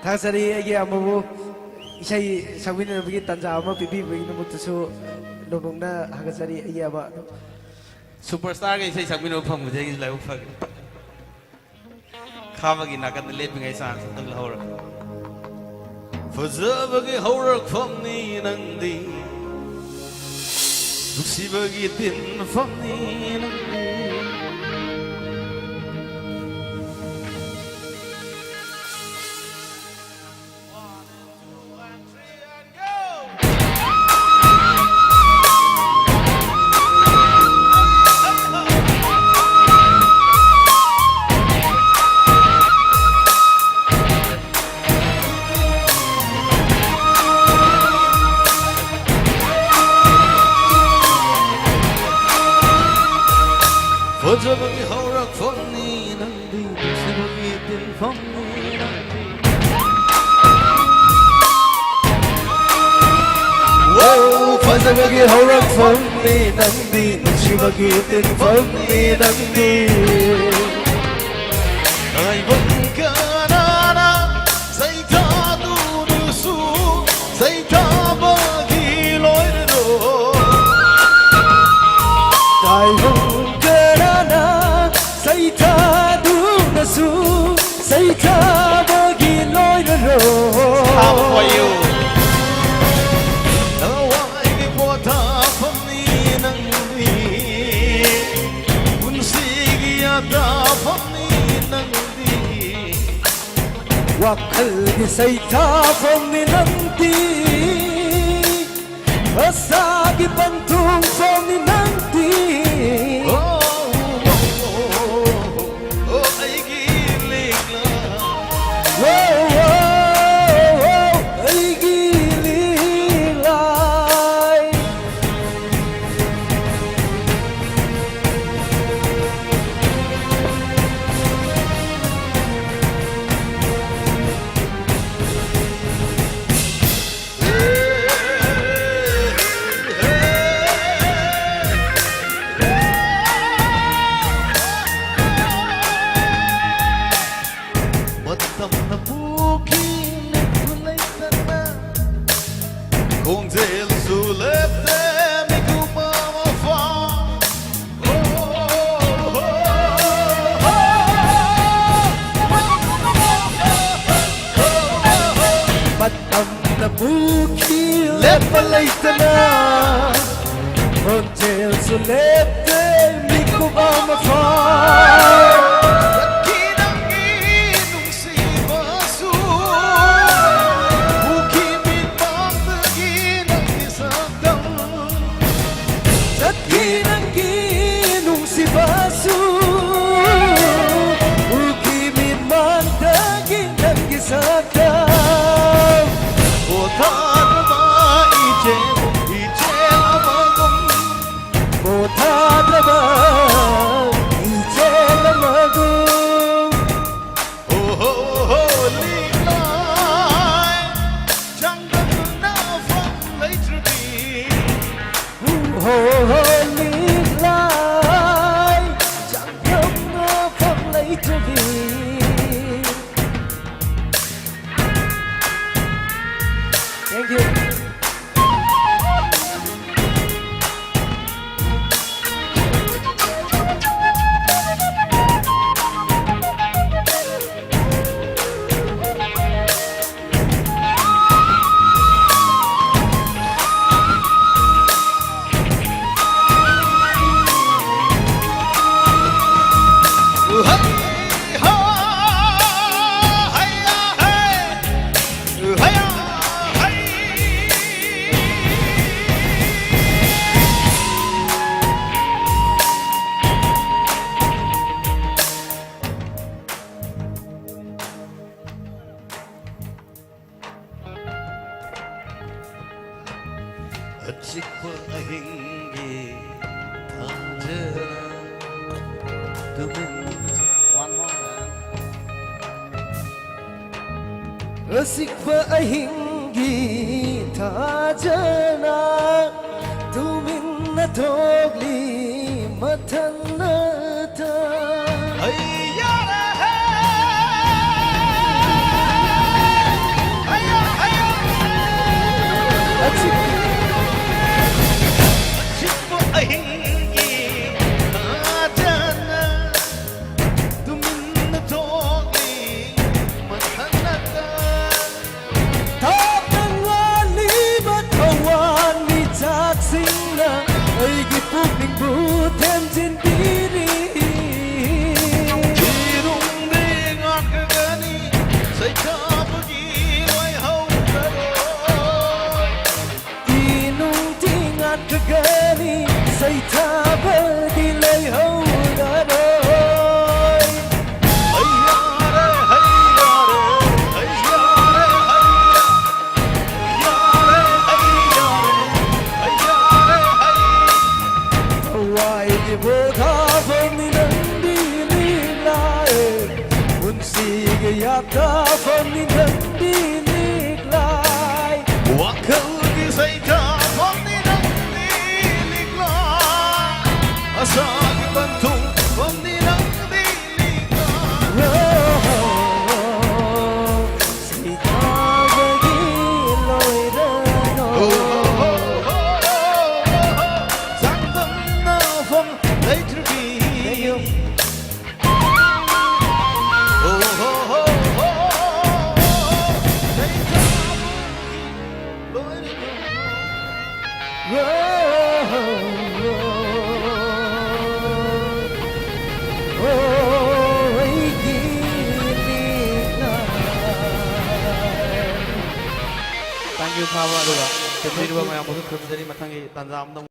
थागसरी एगे अमबु इसै संविधानबगी तंजा अमा पिबिबगी नमुतसु लोंगना हागसरी एगे अबा सुपरस्टार के इसै संविधान फंगबजे gi lai ufak khaba gi nakan lepingai san sang lhor fajabagi hwrak famni ngdi nuksibagi tin famni ngdi fajabagi hwrak famni ngdi nuksibagi tin famni ngdi fajabagi hwrak famni ngdi nuksibagi tin famni ngdi ai vẫn kanana sai ta tu nu su sai ta ba gi loi ro dai hong karana sai tha du na su sai tha ba gi loi ro how for you awai gi po ta famni ngdi unsi gi ata famni ngdi wakhal gi sai tha famni ngdi asa gi pantung famni ngdi Lepalaytana Hotel Sulete Mikubama Far Kinang inung si basu Bukimin pagdaginang isagdang Kinang inung si basu Bukimin pagdaginang isagdang Thank you. Achikwa ahingi tanjana dumin. One more man. Achikwa ahingi tanjana dumin na togli matanata. famni ngdi lik lai Wakalgi saita famni ngdi lik lai Asagi bantung famni ngdi lik lai Say thabagi loi rano Sangam na phong later be Thank you, khaba. Terima kasih banyak untuk kerja di matang ini. Tanzam